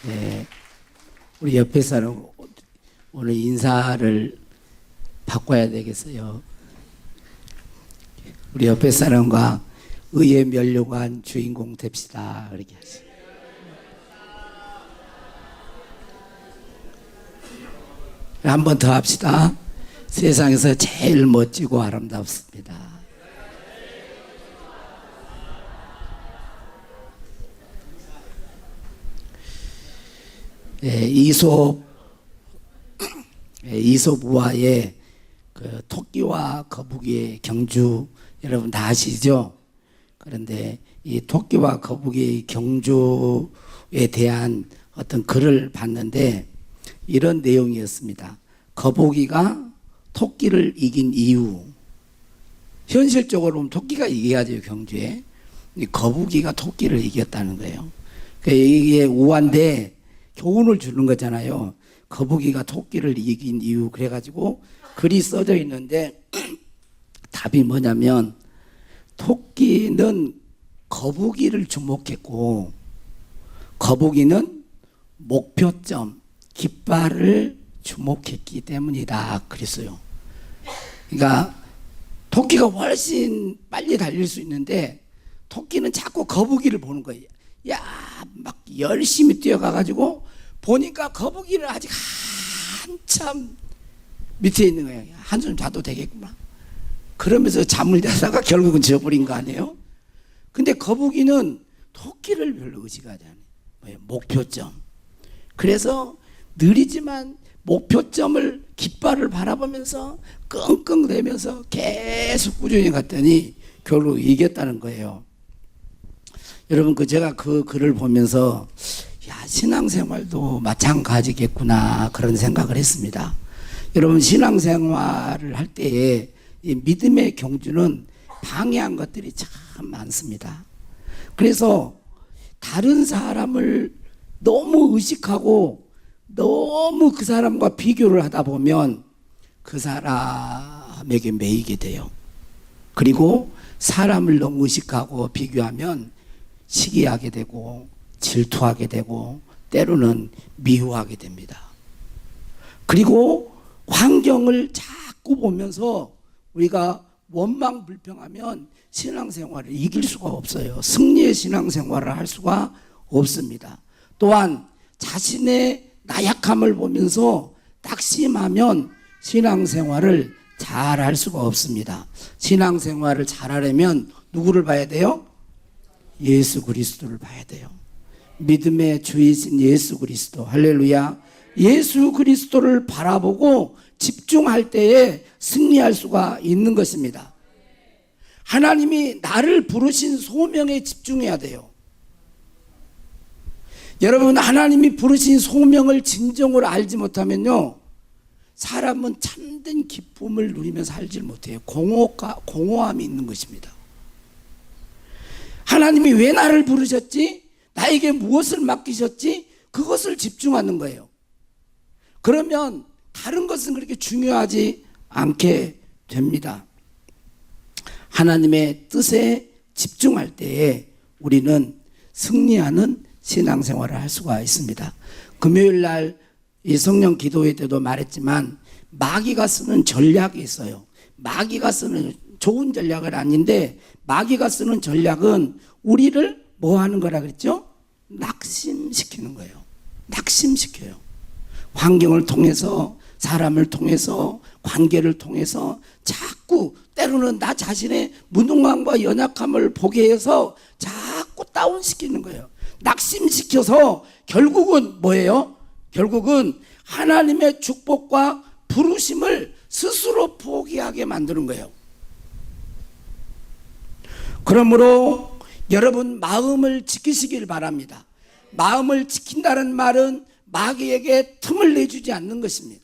네, 우리 옆에 사람 오늘 인사를 바꿔야 되겠어요. 우리 옆에 사람과 의에 멸류관 주인공 됩시다. 그렇게 하시. 한 번 더 합시다. 세상에서 제일 멋지고 아름답습니다. 이솝 우화의 그 토끼와 거북이의 경주 여러분 다 아시죠? 그런데 이 토끼와 거북이의 경주에 대한 어떤 글을 봤는데 이런 내용이었습니다. 거북이가 토끼를 이긴 이유. 현실적으로 보면 토끼가 이겨야죠, 경주에. 거북이가 토끼를 이겼다는 거예요. 이게 우화인데 교훈을 주는 거잖아요. 거북이가 토끼를 이긴 이유. 그래가지고 글이 써져 있는데 답이 뭐냐면 토끼는 거북이를 주목했고 거북이는 목표점, 깃발을 주목했기 때문이다. 그랬어요. 그러니까 토끼가 훨씬 빨리 달릴 수 있는데 토끼는 자꾸 거북이를 보는 거예요. 야, 막 열심히 뛰어가가지고 보니까 거북이는 아직 한참 밑에 있는 거예요. 한숨 자도 되겠구만. 그러면서 잠을 자다가 결국은 져버린 거 아니에요? 근데 거북이는 토끼를 별로 의식하지 않아요. 목표점. 그래서 느리지만 목표점을 깃발을 바라보면서 끙끙대면서 계속 꾸준히 갔더니 결국 이겼다는 거예요. 여러분 제가 그 글을 보면서 야, 신앙생활도 마찬가지겠구나 그런 생각을 했습니다. 여러분 신앙생활을 할 때에 이 믿음의 경주는 방해한 것들이 참 많습니다. 그래서 다른 사람을 너무 의식하고 너무 그 사람과 비교를 하다 보면 그 사람에게 매이게 돼요. 그리고 사람을 너무 의식하고 비교하면 시기하게 되고 질투하게 되고 때로는 미워하게 됩니다. 그리고 환경을 자꾸 보면서 우리가 원망불평하면 신앙생활을 이길 수가 없어요. 승리의 신앙생활을 할 수가 없습니다. 또한 자신의 나약함을 보면서 낙심하면 신앙생활을 잘 할 수가 없습니다. 신앙생활을 잘하려면 누구를 봐야 돼요? 예수 그리스도를 봐야 돼요. 믿음의 주이신 예수 그리스도. 할렐루야. 예수 그리스도를 바라보고 집중할 때에 승리할 수가 있는 것입니다. 하나님이 나를 부르신 소명에 집중해야 돼요. 여러분 하나님이 부르신 소명을 진정으로 알지 못하면요 사람은 참된 기쁨을 누리면서 살지 못해요. 공허함이 있는 것입니다. 하나님이 왜 나를 부르셨지? 나에게 무엇을 맡기셨지? 그것을 집중하는 거예요. 그러면 다른 것은 그렇게 중요하지 않게 됩니다. 하나님의 뜻에 집중할 때에 우리는 승리하는 신앙생활을 할 수가 있습니다. 금요일 날 이 성령 기도회 때도 말했지만 마귀가 쓰는 전략이 있어요. 마귀가 쓰는 좋은 전략은 아닌데 마귀가 쓰는 전략은 우리를 뭐 하는 거라 그랬죠? 낙심시키는 거예요. 낙심시켜요. 환경을 통해서 사람을 통해서 관계를 통해서 자꾸 때로는 나 자신의 무능함과 연약함을 보게 해서 자꾸 다운시키는 거예요. 낙심시켜서 결국은 뭐예요? 결국은 하나님의 축복과 부르심을 스스로 포기하게 만드는 거예요. 그러므로 여러분 마음을 지키시길 바랍니다. 마음을 지킨다는 말은 마귀에게 틈을 내주지 않는 것입니다.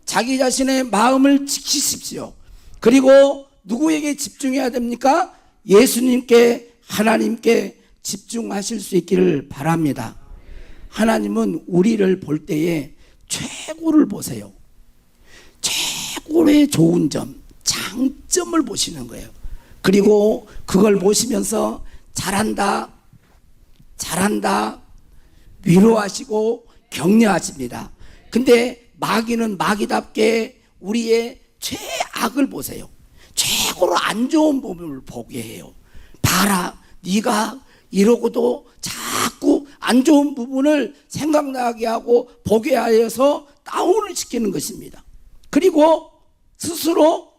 자기 자신의 마음을 지키십시오. 그리고 누구에게 집중해야 됩니까? 예수님께 하나님께 집중하실 수 있기를 바랍니다. 하나님은 우리를 볼 때에 최고를 보세요. 최고의 좋은 점, 장점을 보시는 거예요. 그리고 그걸 보시면서 잘한다, 위로하시고 격려하십니다. 근데 마귀는 마귀답게 우리의 최악을 보세요. 최고로 안 좋은 부분을 보게 해요. 봐라, 네가 이러고도 자꾸 안 좋은 부분을 생각나게 하고 보게 하여서 다운을 시키는 것입니다. 그리고 스스로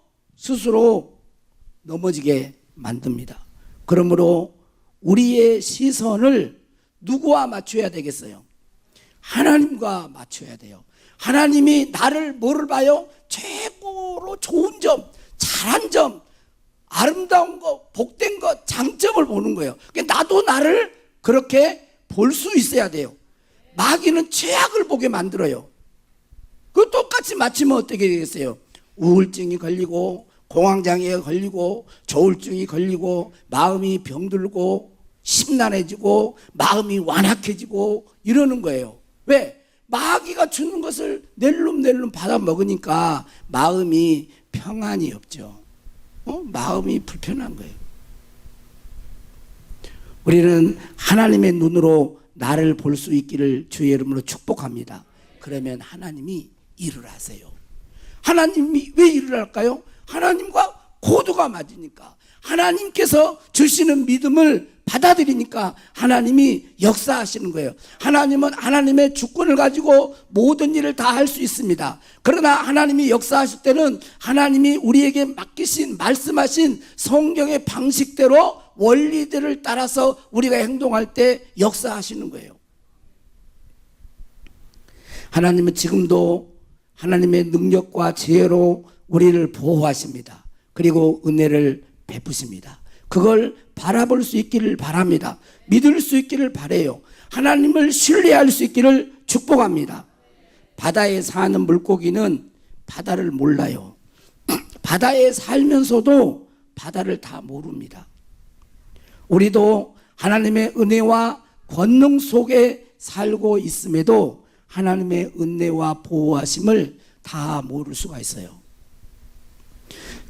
넘어지게 만듭니다. 그러므로 우리의 시선을 누구와 맞춰야 되겠어요? 하나님과 맞춰야 돼요. 하나님이 나를 뭐를 봐요? 최고로 좋은 점, 잘한 점, 아름다운 것, 복된 것, 장점을 보는 거예요. 그러니까 나도 나를 그렇게 볼 수 있어야 돼요. 마귀는 최악을 보게 만들어요. 그 똑같이 맞추면 어떻게 되겠어요? 우울증이 걸리고 공황장애에 걸리고 조울증이 걸리고 마음이 병들고 심란해지고 마음이 완악해지고 이러는 거예요. 왜? 마귀가 주는 것을 낼름낼름 받아 먹으니까 마음이 평안이 없죠. 마음이 불편한 거예요. 우리는 하나님의 눈으로 나를 볼 수 있기를 주의 이름으로 축복합니다. 그러면 하나님이 일을 하세요. 하나님이 왜 일을 할까요? 하나님과 코드가 맞으니까, 하나님께서 주시는 믿음을 받아들이니까 하나님이 역사하시는 거예요. 하나님은 하나님의 주권을 가지고 모든 일을 다 할 수 있습니다. 그러나 하나님이 역사하실 때는 하나님이 우리에게 맡기신, 말씀하신 성경의 방식대로 원리들을 따라서 우리가 행동할 때 역사하시는 거예요. 하나님은 지금도 하나님의 능력과 지혜로 우리를 보호하십니다. 그리고 은혜를 베푸십니다. 그걸 바라볼 수 있기를 바랍니다. 믿을 수 있기를 바라요. 하나님을 신뢰할 수 있기를 축복합니다. 바다에 사는 물고기는 바다를 몰라요. 바다에 살면서도 바다를 다 모릅니다. 우리도 하나님의 은혜와 권능 속에 살고 있음에도 하나님의 은혜와 보호하심을 다 모를 수가 있어요.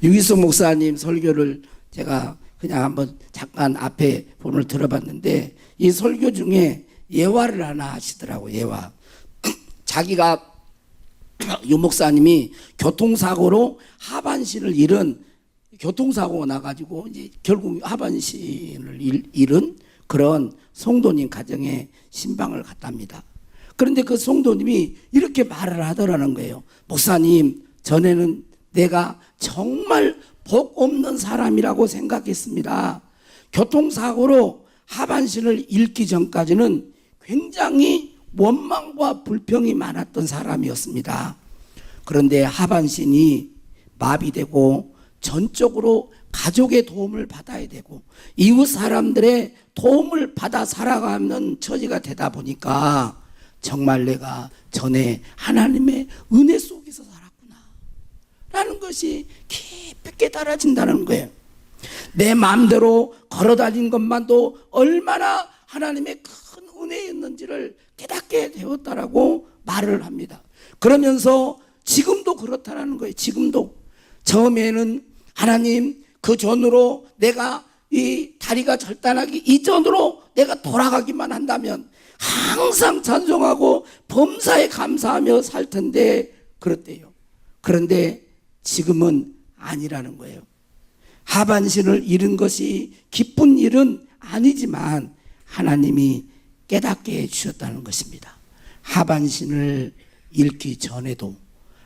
유기숙 목사님 설교를 제가 그냥 한번 잠깐 앞에 본을 들어봤는데, 이 설교 중에 예화를 하나 하시더라고요. 예화. 자기가, 유 목사님이 교통사고로 하반신을 잃은, 교통사고가 나가지고 이제 결국 하반신을 잃은 그런 성도님 가정에 신방을 갔답니다. 그런데 그 성도님이 이렇게 말을 하더라는 거예요. 목사님, 전에는 내가 정말 복 없는 사람이라고 생각했습니다. 교통사고로 하반신을 잃기 전까지는 굉장히 원망과 불평이 많았던 사람이었습니다. 그런데 하반신이 마비되고 전적으로 가족의 도움을 받아야 되고 이웃 사람들의 도움을 받아 살아가는 처지가 되다 보니까 정말 내가 전에 하나님의 은혜 속에서 살았구나 라는 것이 깊이 깨달아진다는 거예요. 내 마음대로 걸어다닌 것만도 얼마나 하나님의 큰 은혜였는지를 깨닫게 되었다라고 말을 합니다. 그러면서 지금도 그렇다라는 거예요. 지금도 처음에는 하나님, 그 전으로 내가 이 다리가 절단하기 이전으로 내가 돌아가기만 한다면 항상 찬송하고 범사에 감사하며 살 텐데 그렇대요. 그런데 지금은 아니라는 거예요. 하반신을 잃은 것이 기쁜 일은 아니지만 하나님이 깨닫게 해주셨다는 것입니다. 하반신을 잃기 전에도,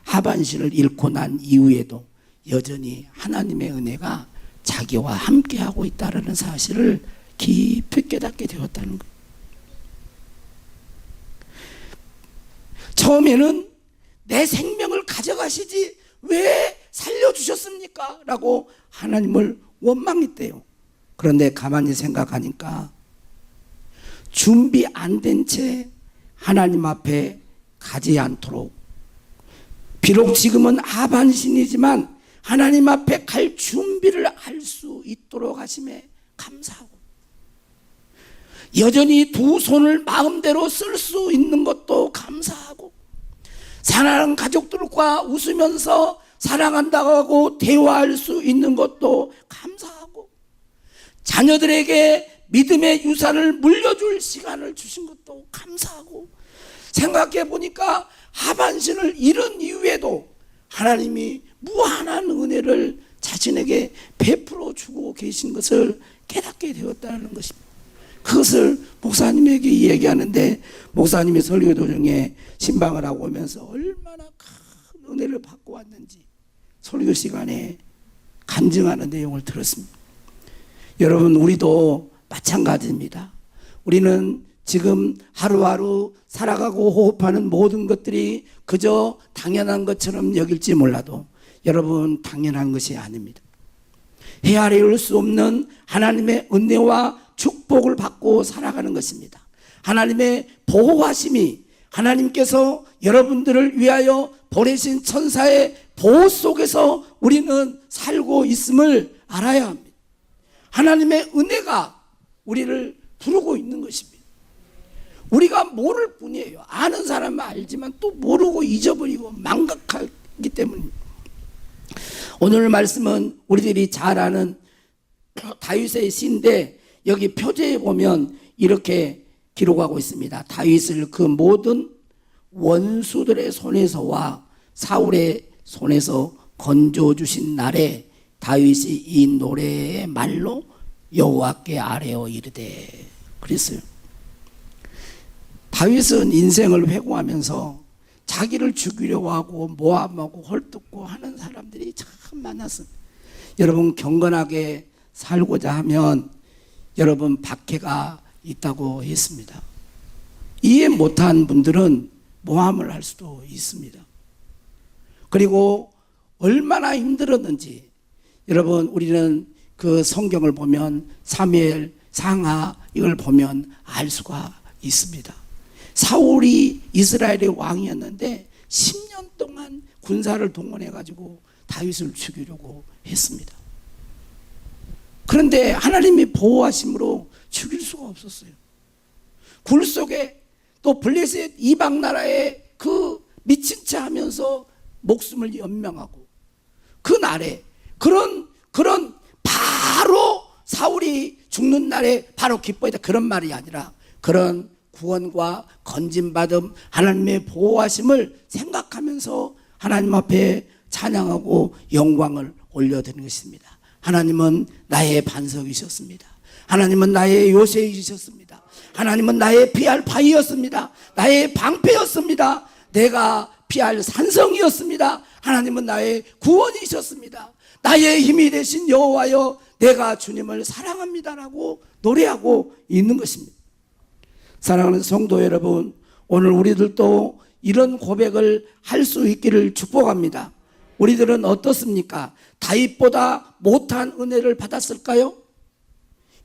하반신을 잃고 난 이후에도 여전히 하나님의 은혜가 자기와 함께하고 있다는 사실을 깊이 깨닫게 되었다는 거예요. 처음에는 내 생명을 가져가시지 왜 살려주셨습니까? 라고 하나님을 원망했대요. 그런데 가만히 생각하니까 준비 안 된 채 하나님 앞에 가지 않도록, 비록 지금은 하반신이지만 하나님 앞에 갈 준비를 할 수 있도록 하심에 감사하고, 여전히 두 손을 마음대로 쓸 수 있는 것도 감사하고, 사랑하는 가족들과 웃으면서 사랑한다고 하고 대화할 수 있는 것도 감사하고, 자녀들에게 믿음의 유산을 물려줄 시간을 주신 것도 감사하고, 생각해 보니까 하반신을 잃은 이후에도 하나님이 무한한 은혜를 자신에게 베풀어 주고 계신 것을 깨닫게 되었다는 것입니다. 그것을 목사님에게 이야기하는데, 목사님이 설교 도중에 신방을 하고 오면서 얼마나 큰 은혜를 받고 왔는지 설교 시간에 간증하는 내용을 들었습니다. 여러분, 우리도 마찬가지입니다. 우리는 지금 하루하루 살아가고 호흡하는 모든 것들이 그저 당연한 것처럼 여길지 몰라도 여러분, 당연한 것이 아닙니다. 헤아릴 수 없는 하나님의 은혜와 축복을 받고 살아가는 것입니다. 하나님의 보호하심이, 하나님께서 여러분들을 위하여 보내신 천사의 보호 속에서 우리는 살고 있음을 알아야 합니다. 하나님의 은혜가 우리를 부르고 있는 것입니다. 우리가 모를 뿐이에요. 아는 사람은 알지만 또 모르고 잊어버리고 망각하기 때문입니다. 오늘 말씀은 우리들이 잘 아는 다윗의 시인데, 여기 표제에 보면 이렇게 기록하고 있습니다. 다윗을 그 모든 원수들의 손에서와 사울의 손에서 건져주신 날에 다윗이 이 노래의 말로 여호와께 아뢰어 이르되 그랬어요. 다윗은 인생을 회고하면서 자기를 죽이려고 하고 모함하고 헐뜯고 하는 사람들이 참 많았습니다. 여러분, 경건하게 살고자 하면 여러분 박해가 있다고 했습니다. 이해 못한 분들은 모함을 할 수도 있습니다. 그리고 얼마나 힘들었는지 여러분, 우리는 그 성경을 보면 사무엘 상하 이걸 보면 알 수가 있습니다. 사울이 이스라엘의 왕이었는데 10년 동안 군사를 동원해 가지고 다윗을 죽이려고 했습니다. 그런데 하나님이 보호하심으로 죽일 수가 없었어요. 굴 속에 또 블레셋 이방 나라에 그 미친 체 하면서 목숨을 연명하고, 그 날에 그런 바로 사울이 죽는 날에 바로 기뻐했다, 그런 말이 아니라 그런 구원과 건진받음, 하나님의 보호하심을 생각하면서 하나님 앞에 찬양하고 영광을 올려드리는 것입니다. 하나님은 나의 반석이셨습니다. 하나님은 나의 요새이셨습니다. 하나님은 나의 피할 바위였습니다. 나의 방패였습니다. 내가 피할 산성이었습니다. 하나님은 나의 구원이셨습니다. 나의 힘이 되신 여호와여, 내가 주님을 사랑합니다라고 노래하고 있는 것입니다. 사랑하는 성도 여러분, 오늘 우리들도 이런 고백을 할 수 있기를 축복합니다. 우리들은 어떻습니까? 다윗보다 못한 은혜를 받았을까요?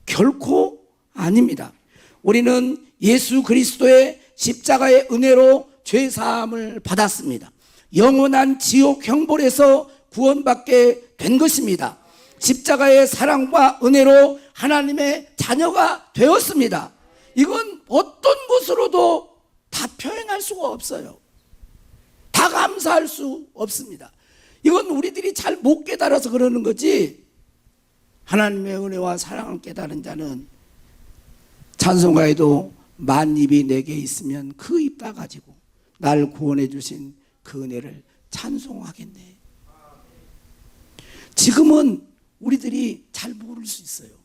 결코 아닙니다. 우리는 예수 그리스도의 십자가의 은혜로 죄사함을 받았습니다. 영원한 지옥 형벌에서 구원받게 된 것입니다. 십자가의 사랑과 은혜로 하나님의 자녀가 되었습니다. 이건 어떤 것으로도 다 표현할 수가 없어요. 다 감사할 수 없습니다. 이건 우리들이 잘 못 깨달아서 그러는 거지, 하나님의 은혜와 사랑을 깨달은 자는 찬송가에도 만 입이 내게 있으면 그 입 다 가지고 날 구원해 주신 그 은혜를 찬송하겠네. 지금은 우리들이 잘 모를 수 있어요.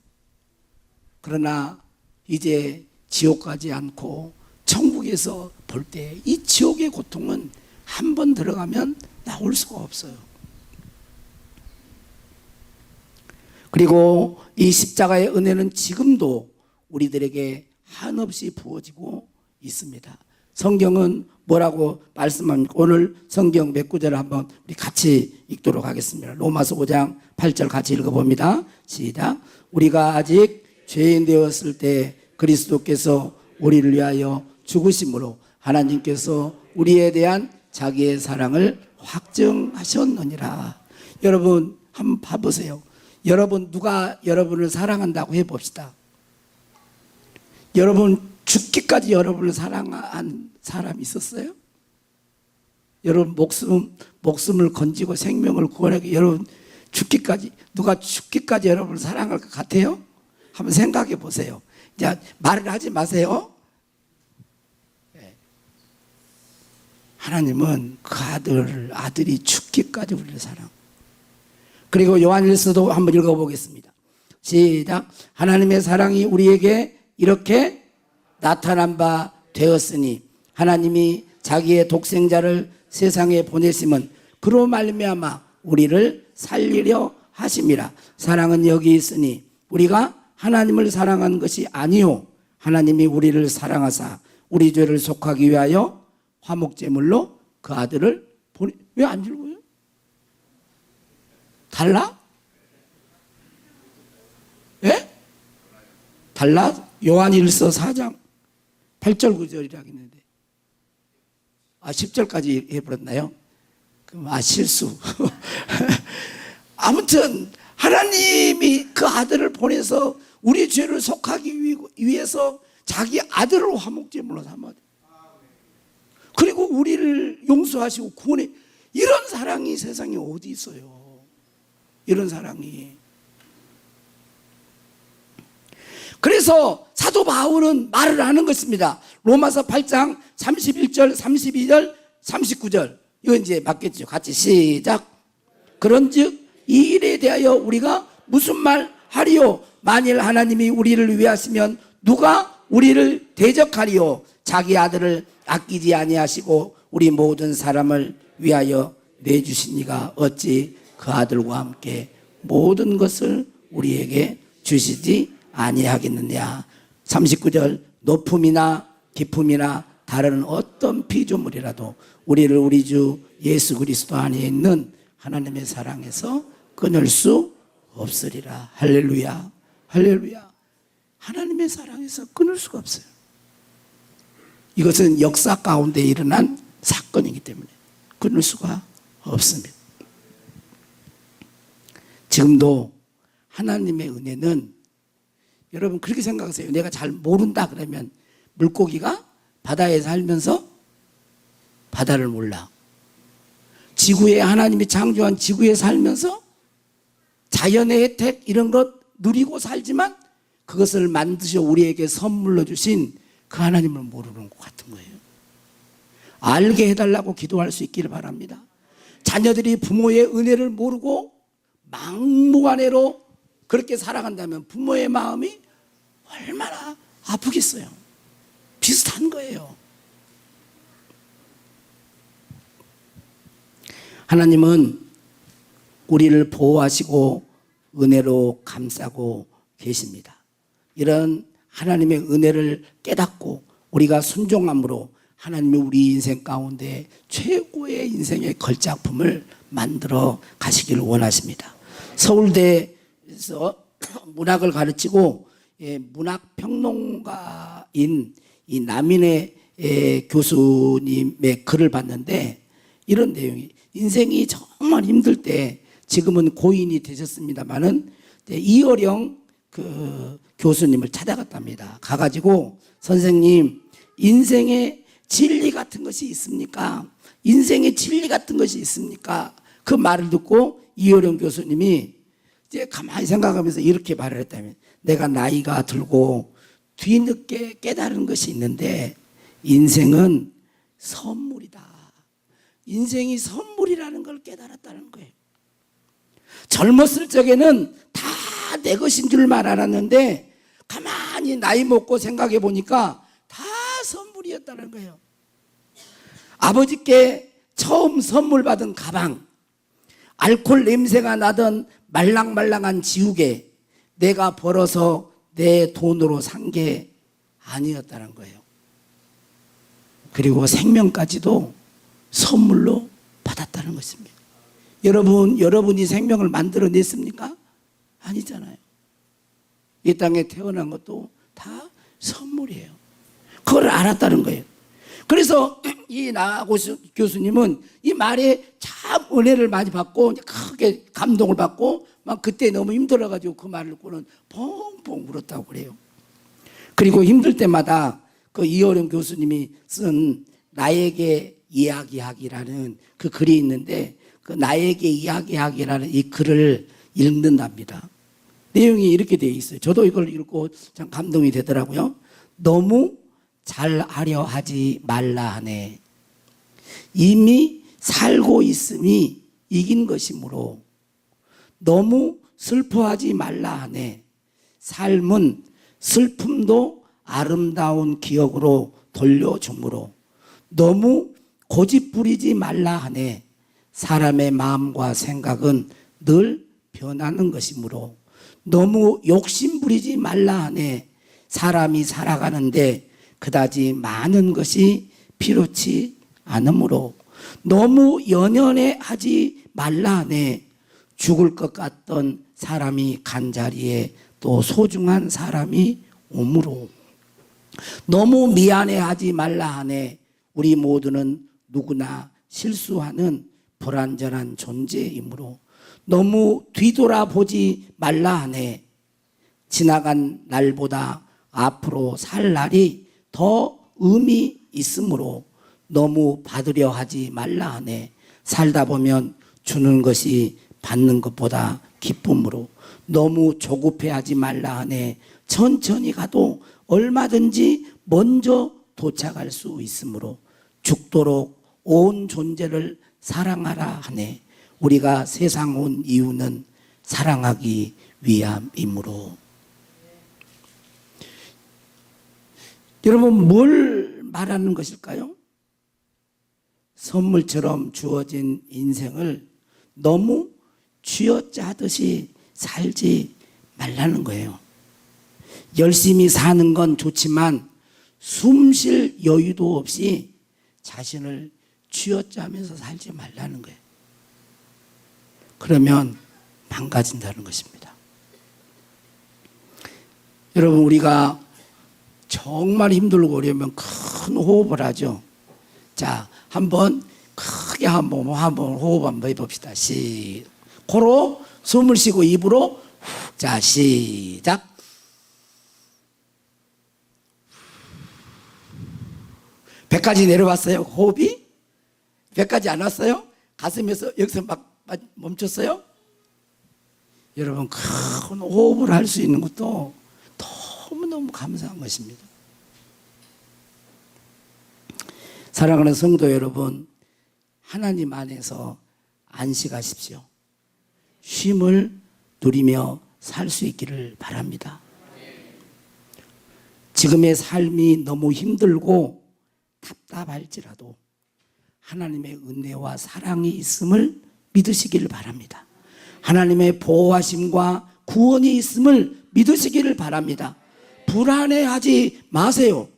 그러나 이제 지옥 가지 않고 천국에서 볼 때 이 지옥의 고통은 한 번 들어가면 나올 수가 없어요. 그리고 이 십자가의 은혜는 지금도 우리들에게 한없이 부어지고 있습니다. 성경은 뭐라고 말씀합니까? 오늘 성경 몇 구절을 한번 우리 같이 읽도록 하겠습니다. 로마서 5장 8절 같이 읽어봅니다. 시작. 우리가 아직 죄인 되었을 때 그리스도께서 우리를 위하여 죽으심으로 하나님께서 우리에 대한 자기의 사랑을 확증하셨느니라. 여러분 한번 봐보세요. 여러분, 누가 여러분을 사랑한다고 해봅시다. 여러분 죽기까지 여러분을 사랑한 사람이 있었어요? 여러분 목숨을 건지고 생명을 구원하기, 여러분 죽기까지, 누가 죽기까지 여러분을 사랑할 것 같아요? 한번 생각해 보세요. 자, 말을 하지 마세요. 하나님은 그 아들이 죽기까지 우리를 사랑. 그리고 요한일서도 한번 읽어보겠습니다. 시작. 하나님의 사랑이 우리에게 이렇게 나타난 바 되었으니 하나님이 자기의 독생자를 세상에 보내심은 그로 말미암아 우리를 살리려 하심이라. 사랑은 여기 있으니 우리가 하나님을 사랑한 것이 아니요 하나님이 우리를 사랑하사 우리 죄를 속하기 위하여 화목제물로 그 아들을 보내. 왜 안 읽어요? 달라? 예? 달라? 요한일서 4장 8절 9절이라고 했는데 10절까지 해버렸나요? 그럼 실수. 아무튼 하나님이 그 아들을 보내서 우리 죄를 속하기 위해서 자기 아들을 화목제물로 삼아야 돼. 그리고 우리를 용서하시고 구원해. 이런 사랑이 세상에 어디 있어요? 이런 사랑이. 그래서 사도 바울은 말을 하는 것입니다. 로마서 8장 31절, 32절, 39절. 이건 이제 맞겠죠. 같이 시작. 그런즉 이 일에 대하여 우리가 무슨 말 하리요? 만일 하나님이 우리를 위하시면 누가 우리를 대적하리요? 자기 아들을 아끼지 아니하시고 우리 모든 사람을 위하여 내주신 이가 어찌 그 아들과 함께 모든 것을 우리에게 주시지 아니하겠느냐. 39절. 높음이나 깊음이나 다른 어떤 피조물이라도 우리를 우리 주 예수 그리스도 안에 있는 하나님의 사랑에서 끊을 수 없으리라. 할렐루야. 할렐루야. 하나님의 사랑에서 끊을 수가 없어요. 이것은 역사 가운데 일어난 사건이기 때문에 끊을 수가 없습니다. 지금도 하나님의 은혜는 여러분 그렇게 생각하세요. 내가 잘 모른다 그러면 물고기가 바다에 살면서 바다를 몰라. 지구에 하나님이 창조한 지구에 살면서 자연의 혜택 이런 것 누리고 살지만 그것을 만드셔 우리에게 선물로 주신 그 하나님을 모르는 것 같은 거예요. 알게 해달라고 기도할 수 있기를 바랍니다. 자녀들이 부모의 은혜를 모르고 막무가내로 그렇게 살아간다면 부모의 마음이 얼마나 아프겠어요. 비슷한 거예요. 하나님은 우리를 보호하시고 은혜로 감싸고 계십니다. 이런 하나님의 은혜를 깨닫고 우리가 순종함으로 하나님이 우리 인생 가운데 최고의 인생의 걸작품을 만들어 가시기를 원하십니다. 서울대에서 문학을 가르치고 문학평론가인 이 남인의 교수님의 글을 봤는데 이런 내용이 인생이 정말 힘들 때 지금은 고인이 되셨습니다마는 이어령 그 교수님을 찾아갔답니다. 가가지고 선생님 인생에 진리 같은 것이 있습니까? 인생에 진리 같은 것이 있습니까? 그 말을 듣고 이어령 교수님이 이제 가만히 생각하면서 이렇게 말을 했다면 내가 나이가 들고 뒤늦게 깨달은 것이 있는데 인생은 선물이다. 인생이 선물이라는 걸 깨달았다는 거예요. 젊었을 적에는 다 내 것인 줄만 알았는데 가만히 나이 먹고 생각해 보니까 다 선물이었다는 거예요. 아버지께 처음 선물 받은 가방, 알코올 냄새가 나던 말랑말랑한 지우개, 내가 벌어서 내 돈으로 산 게 아니었다는 거예요. 그리고 생명까지도 선물로 받았다는 것입니다. 여러분이 생명을 만들어냈습니까? 아니잖아요. 이 땅에 태어난 것도 다 선물이에요. 그걸 알았다는 거예요. 그래서 이 나하고 교수님은 이 말에 참 은혜를 많이 받고 크게 감동을 받고 막 그때 너무 힘들어가지고 그 말을 듣고는 펑펑 울었다고 그래요. 그리고 힘들 때마다 그 이어령 교수님이 쓴 나에게 이야기하기라는 그 글이 있는데 그 나에게 이야기하기라는 이 글을 읽는답니다. 내용이 이렇게 되어 있어요. 저도 이걸 읽고 참 감동이 되더라고요. 너무 잘하려 하지 말라 하네. 이미 살고 있음이 이긴 것이므로 너무 슬퍼하지 말라 하네. 삶은 슬픔도 아름다운 기억으로 돌려주므로 너무 고집부리지 말라 하네. 사람의 마음과 생각은 늘 변하는 것이므로 너무 욕심부리지 말라 하네. 사람이 살아가는데 그다지 많은 것이 필요치 않으므로 너무 연연해 하지 말라 하네. 죽을 것 같던 사람이 간 자리에 또 소중한 사람이 오므로 너무 미안해 하지 말라 하네. 우리 모두는 누구나 실수하는 불완전한 존재이므로 너무 뒤돌아보지 말라 하네. 지나간 날보다 앞으로 살 날이 더 의미 있으므로 너무 받으려 하지 말라 하네. 살다 보면 주는 것이 받는 것보다 기쁨으로 너무 조급해하지 말라 하네. 천천히 가도 얼마든지 먼저 도착할 수 있으므로 죽도록 온 존재를 사랑하라 하네. 우리가 세상 온 이유는 사랑하기 위함이므로. 여러분, 뭘 말하는 것일까요? 선물처럼 주어진 인생을 너무 쥐어짜듯이 살지 말라는 거예요. 열심히 사는 건 좋지만 숨 쉴 여유도 없이 자신을 쥐어짜면서 살지 말라는 거예요. 그러면 망가진다는 것입니다. 여러분, 우리가 정말 힘들고 어려우면 큰 호흡을 하죠. 자, 한번 크게 한번 호흡 한번 해봅시다. 코로 숨을 쉬고 입으로 훅. 자, 시작. 배까지 내려왔어요? 호흡이? 배까지 안 왔어요? 가슴에서 여기서 막 멈췄어요? 여러분, 큰 호흡을 할 수 있는 것도 너무너무 감사한 것입니다. 사랑하는 성도 여러분, 하나님 안에서 안식하십시오. 쉼을 누리며 살 수 있기를 바랍니다. 지금의 삶이 너무 힘들고 답답할지라도 하나님의 은혜와 사랑이 있음을 믿으시기를 바랍니다. 하나님의 보호하심과 구원이 있음을 믿으시기를 바랍니다. 불안해하지 마세요.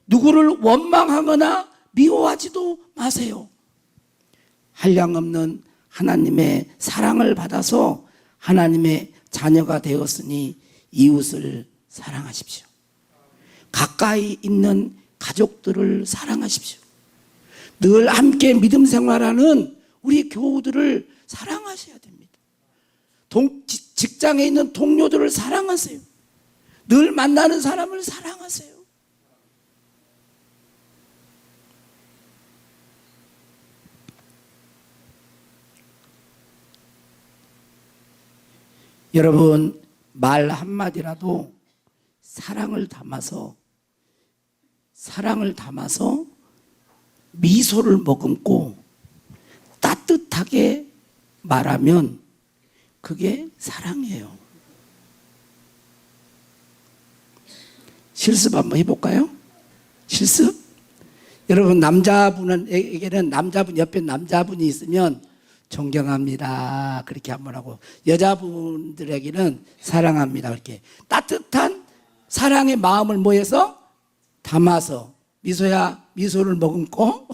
누구를 원망하거나 미워하지도 마세요. 한량없는 하나님의 사랑을 받아서 하나님의 자녀가 되었으니 이웃을 사랑하십시오. 가까이 있는 가족들을 사랑하십시오. 늘 함께 믿음 생활하는 우리 교우들을 사랑하셔야 됩니다. 직장에 있는 동료들을 사랑하세요. 늘 만나는 사람을 사랑하세요. 여러분, 말 한마디라도 사랑을 담아서 미소를 머금고 따뜻하게 말하면 그게 사랑이에요. 실습 한번 해볼까요? 실습? 여러분, 남자분에게는 남자분 옆에 남자분이 있으면 존경합니다 그렇게 한번 하고, 여자분들에게는 사랑합니다 그렇게 따뜻한 사랑의 마음을 모여서 담아서 미소야 미소를 머금고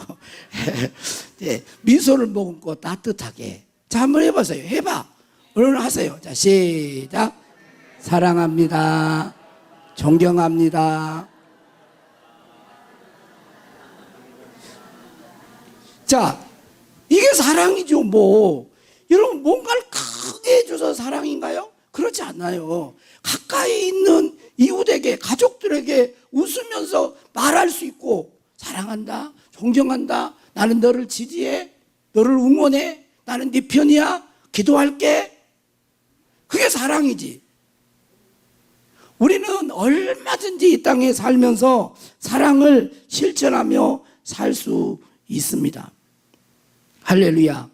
네, 미소를 머금고 따뜻하게. 자, 한번 해보세요. 해봐. 오늘 하세요. 자, 시작. 사랑합니다. 존경합니다. 자, 이게 사랑이죠, 뭐. 여러분, 뭔가를 크게 해줘서 사랑인가요? 그렇지 않아요. 가까이 있는 이웃에게, 가족들에게 웃으면서 말할 수 있고, 사랑한다, 존경한다, 나는 너를 지지해, 너를 응원해, 나는 네 편이야, 기도할게. 그게 사랑이지. 우리는 얼마든지 이 땅에 살면서 사랑을 실천하며 살 수 있습니다. 할렐루야.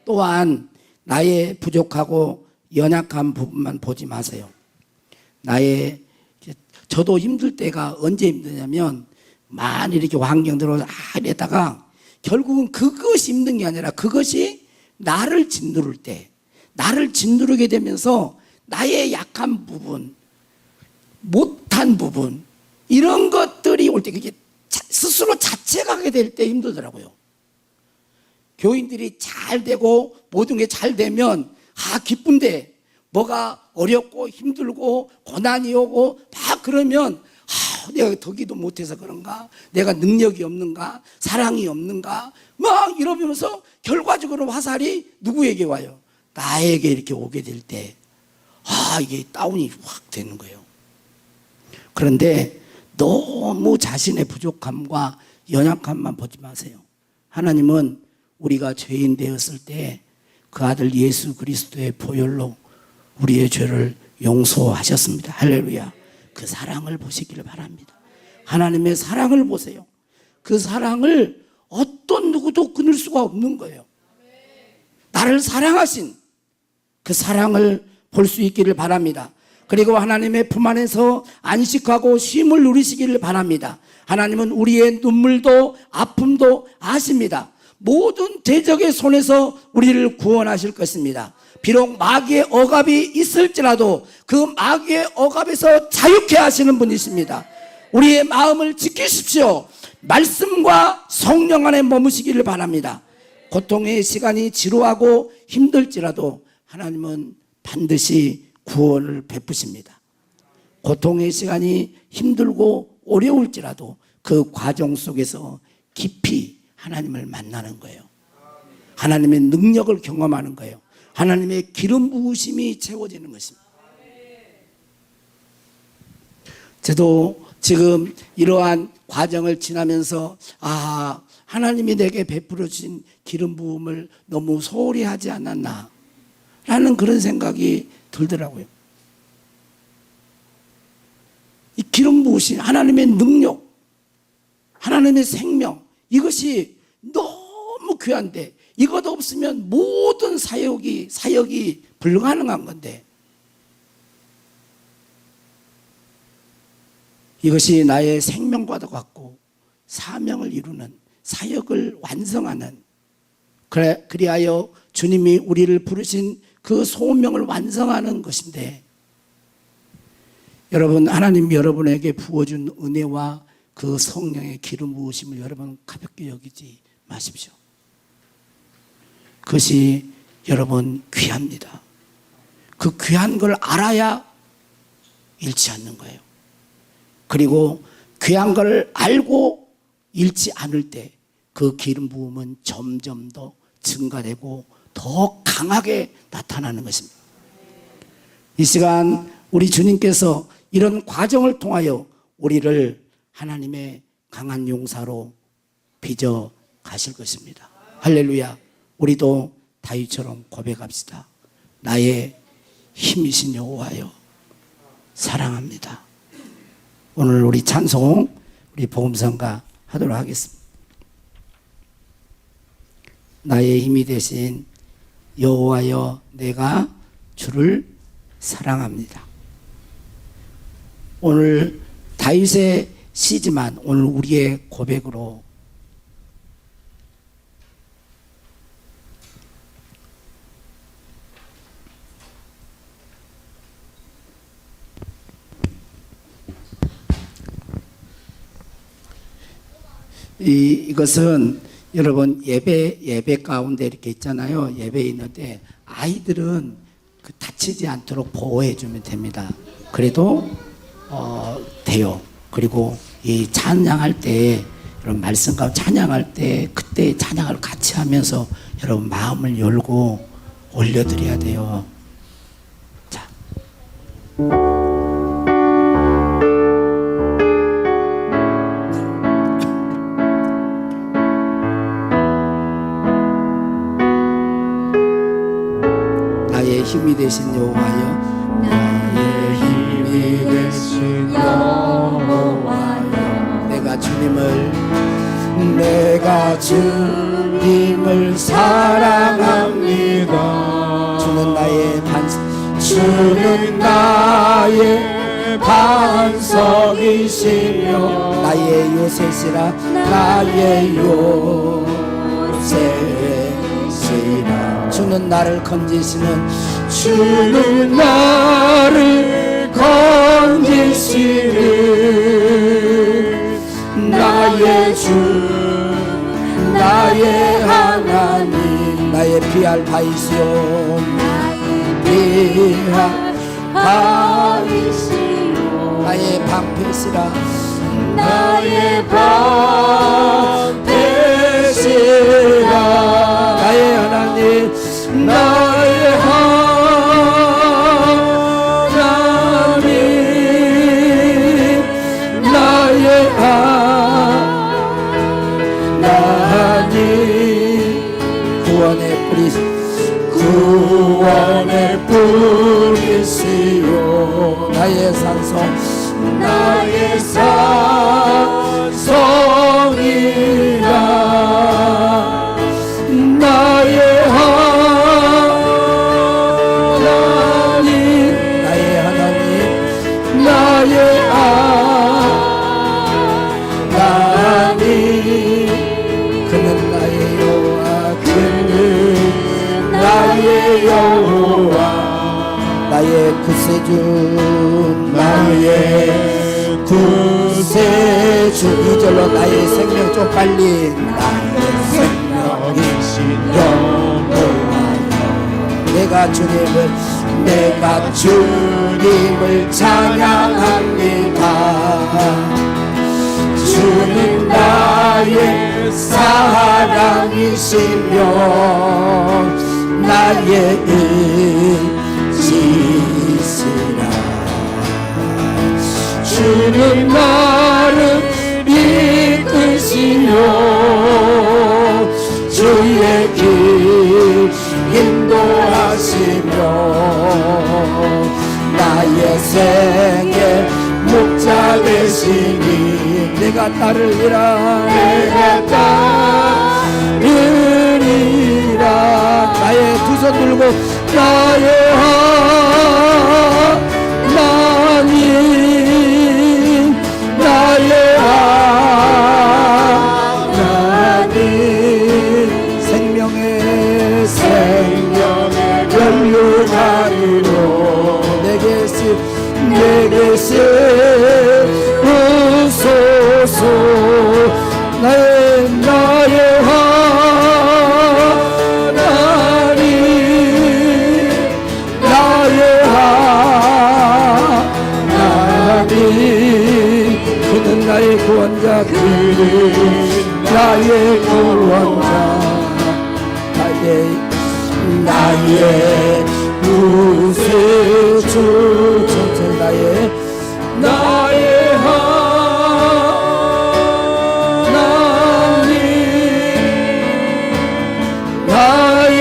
또한 나의 부족하고 연약한 부분만 보지 마세요. 저도 힘들 때가 언제 힘드냐면 많이 이렇게 환경들로 이랬다가 결국은 그것이 힘든 게 아니라 그것이 나를 짓누를 때, 나를 짓누르게 되면서 나의 약한 부분, 못한 부분, 이런 것들이 올 때 그게 스스로 자책하게 될 때 힘들더라고요. 교인들이 잘 되고 모든 게 잘 되면 기쁜데 뭐가 어렵고 힘들고 고난이 오고 막 그러면 내가 더 기도 못해서 그런가, 내가 능력이 없는가, 사랑이 없는가 막 이러면서 결과적으로 화살이 누구에게 와요? 나에게 이렇게 오게 될 때 이게 다운이 확 되는 거예요. 그런데 너무 자신의 부족함과 연약함만 보지 마세요. 하나님은 우리가 죄인 되었을 때 그 아들 예수 그리스도의 보혈로 우리의 죄를 용서하셨습니다. 할렐루야. 그 사랑을 보시기를 바랍니다. 하나님의 사랑을 보세요. 그 사랑을 어떤 누구도 끊을 수가 없는 거예요. 나를 사랑하신 그 사랑을 볼 수 있기를 바랍니다. 그리고 하나님의 품 안에서 안식하고 쉼을 누리시기를 바랍니다. 하나님은 우리의 눈물도 아픔도 아십니다. 모든 대적의 손에서 우리를 구원하실 것입니다. 비록 마귀의 억압이 있을지라도 그 마귀의 억압에서 자유케 하시는 분이십니다. 우리의 마음을 지키십시오. 말씀과 성령 안에 머무시기를 바랍니다. 고통의 시간이 지루하고 힘들지라도 하나님은 반드시 구원을 베푸십니다. 고통의 시간이 힘들고 어려울지라도 그 과정 속에서 깊이 하나님을 만나는 거예요. 하나님의 능력을 경험하는 거예요. 하나님의 기름 부으심이 채워지는 것입니다. 저도 지금 이러한 과정을 지나면서 하나님이 내게 베풀어 주신 기름 부음을 너무 소홀히 하지 않았나 라는 그런 생각이 들더라고요. 이 기름 부으심, 하나님의 능력, 하나님의 생명, 이것이 너무 귀한데 이것 없으면 모든 사역이 불가능한 건데 이것이 나의 생명과도 같고 사명을 이루는 사역을 완성하는 그리하여 주님이 우리를 부르신 그 소명을 완성하는 것인데 여러분 하나님 여러분에게 부어준 은혜와 그 성령의 기름 부으심을 여러분 가볍게 여기지 마십시오. 그것이 여러분 귀합니다. 그 귀한 걸 알아야 잃지 않는 거예요. 그리고 귀한 걸 알고 잃지 않을 때 그 기름 부음은 점점 더 증가되고 더 강하게 나타나는 것입니다. 이 시간 우리 주님께서 이런 과정을 통하여 우리를 하나님의 강한 용사로 빚어 가실 것입니다. 할렐루야. 우리도 다윗처럼 고백합시다. 나의 힘이신 여호와여 사랑합니다. 오늘 우리 찬송 우리 복음성가 하도록 하겠습니다. 나의 힘이 되신 여호와여 내가 주를 사랑합니다. 오늘 다윗의 시지만 오늘 우리의 고백으로 이것은 여러분 예배 가운데 이렇게 있잖아요. 예배 있는데 아이들은 다치지 않도록 보호해 주면 됩니다. 그래도 돼요. 그리고 이 찬양할 때 여러분 말씀 가운데 찬양할 때 그때 찬양을 같이 하면서 여러분 마음을 열고 올려드려야 돼요. 자. 나의 힘이 되신 여호와여 나의 힘이 되신 내가 주님을 사랑합니다. 주는 나의 반석이시며 나의 요새시라 나의 요새시라. 주는 나를 건지시는 주는 나를 건지시는 나의 주 나의 하나님 나의 피할 바이시오 피할 바이시오 나의 방패시라 나의 방패시라 나의 하나님 나의 하나님 나의 하나님 구원의 뿌리시오 나의 산성 나의 산성이라 나의 하나님 나의 하나님 나의 하나님 그는 나의 여호와 그는 나의 여호와 나의 구세주 나의 구세주 이절로 나의 생명 좀 빨리 나의 생명이신 여호와 내가 주님을 찬양합니다. 주님 나의 사랑이시며 나의 의지시라. 주는 나를 이끄시며 주의 길 인도하시며 나의 생의 목자 되시니 내가 따르리라 내가 따르리라 나의 두 손 들고 나의 하나님 나의 하나님 생명의 연료하리로 내게 세우소서 나의 하나님 나의 하나님 그는 나의 구원자 그는 나의 구원자 나의 구세주 전체 나의 하나님 나의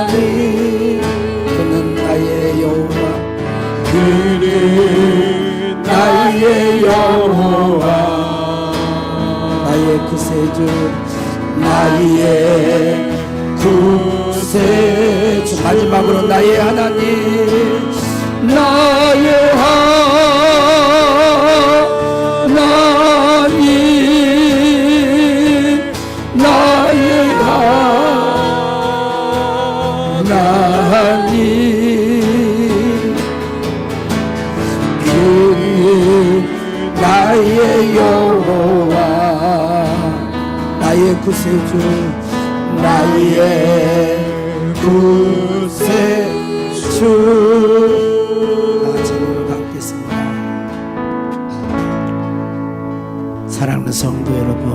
하나님 그는 나의 여호와 그는 나의 여호와 나의 구세주 나의 구세주 마지막으로 나의 하나님 나의 하나님 나의 하나님 그는 나의 여호와 나의 구세주 나의 구세주 같이 받겠습니다. 사랑하는 성도 여러분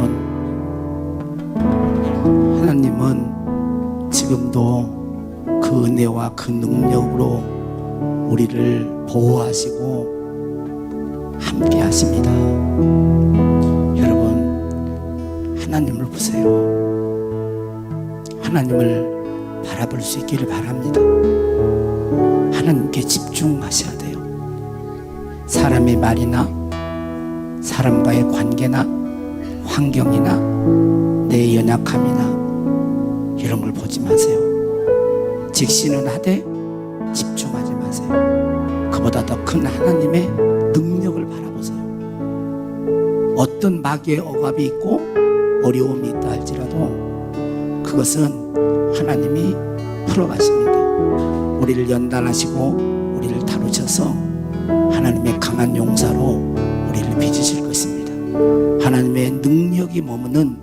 하나님은 지금도 그 은혜와 그 능력으로 우리를 보호하시고 함께 하십니다. 여러분 하나님을 보세요. 하나님을 바라볼 수 있기를 바랍니다. 하나님께 집중하셔야 돼요. 사람의 말이나 사람과의 관계나 환경이나 내 연약함이나 이런 걸 보지 마세요. 직신은 하되 집중하지 마세요. 그보다 더 큰 하나님의 능력을 바라보세요. 어떤 마귀의 억압이 있고 어려움이 있다 할지라도 그것은 하나님이 풀어가십니다. 우리를 연단하시고 우리를 다루셔서 하나님의 강한 용사로 우리를 빚으실 것입니다. 하나님의 능력이 머무는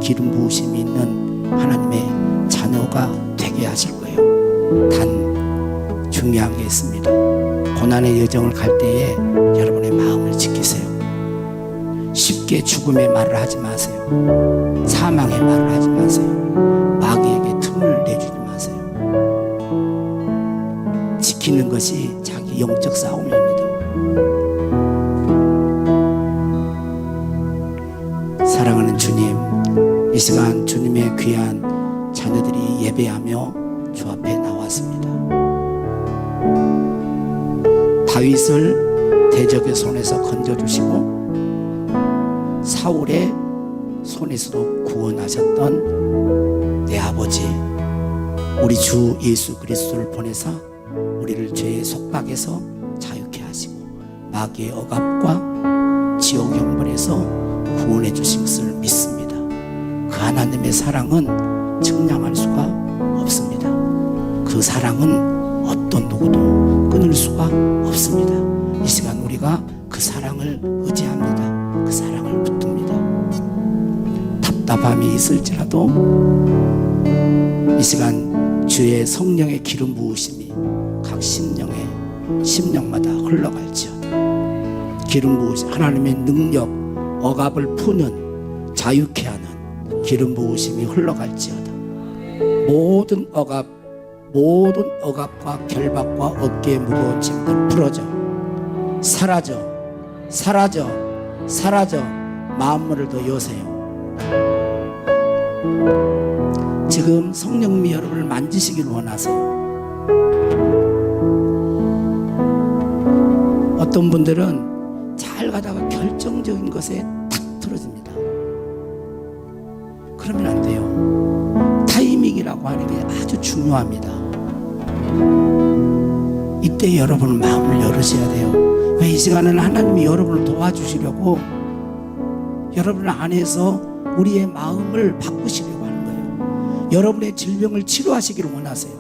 기름 부으심이 있는 하나님의 자녀가 되게 하실 거예요. 단 중요한 게 있습니다. 고난의 여정을 갈 때에 여러분의 마음을 지키세요. 쉽게 죽음의 말을 하지 마세요. 사망의 말을 하지 마세요. 마귀에게 틈을 내주지 마세요. 지키는 것이 자기 영적 싸움입니다. 사랑하는 주님, 이 시간 주님의 귀한 자녀들이 예배하며 주 앞에 나왔습니다. 다윗을 대적의 손에서 건져주시고 사울의 손에서도 구원하셨던 내 아버지, 우리 주 예수 그리스도를 보내사 우리를 죄의 속박에서 자유케 하시고 마귀의 억압과 지옥 형벌에서 구원해 주신 것을 믿습니다. 그 하나님의 사랑은 측량할 수가 없습니다. 그 사랑은 어떤 누구도 끊을 수가 없습니다. 이 시간 우리가 그 사랑을 의지합니다. 그 사랑을 붙듭니다. 답답함이 있을지라도 이 시간 주의 성령의 기름 부으심이 각 심령마다 흘러갈지어다. 기름 부으심, 하나님의 능력, 억압을 푸는 자유케 하는 기름 부으심이 흘러갈지어다. 모든 억압과 결박과 어깨의 무거운 짐들 풀어져 사라져 마음문을 더 여세요. 지금 성령님이 여러분을 만지시길 원하세요. 어떤 분들은 잘 가다가 결정적인 것에 탁 틀어집니다. 그러면 안 돼요. 타이밍이라고 하는 게 아주 중요합니다. 이때 여러분은 마음을 열으셔야 돼요. 왜 이 시간은 하나님이 여러분을 도와주시려고 여러분 안에서 우리의 마음을 바꾸시려고 하는 거예요. 여러분의 질병을 치료하시기를 원하세요.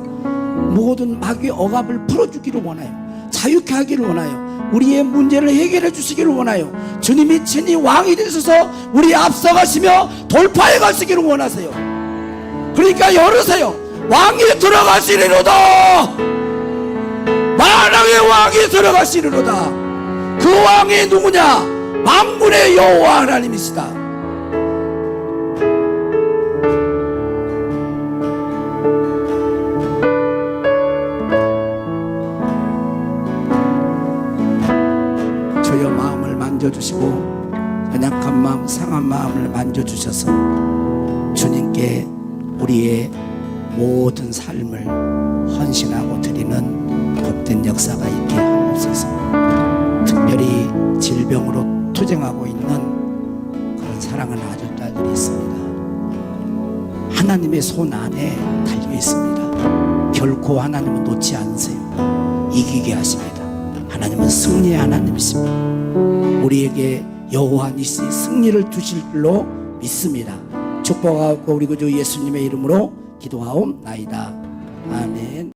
모든 마귀의 억압을 풀어주기를 원해요. 자유케 하기를 원해요. 우리의 문제를 해결해 주시기를 원해요. 주님이 친히 왕이 되셔서 우리 앞서가시며 돌파해 가시기를 원하세요. 그러니까 열으세요. 왕이 들어가시리로다. 만왕의 왕이 들어가시리로다. 그 왕이 누구냐? 만군의 여호와 하나님이시다. 저의 마음을 만져주시고 연약한 마음, 상한 마음을 만져주셔서 주님께 우리의 모든 삶을 헌신하고 드리는 복된 역사가 있게 하옵소서. 특별히 질병으로 투쟁하고 있는 그런 사랑하는 아들딸들이 있습니다. 하나님의 손 안에 달려 있습니다. 결코 하나님은 놓지 않으세요. 이기게 하십니다. 하나님은 승리의 하나님이십니다. 우리에게 여호와 니시 승리를 주실 줄로 믿습니다. 축복하고 우리 구주 예수님의 이름으로 기도하옵나이다. 아멘.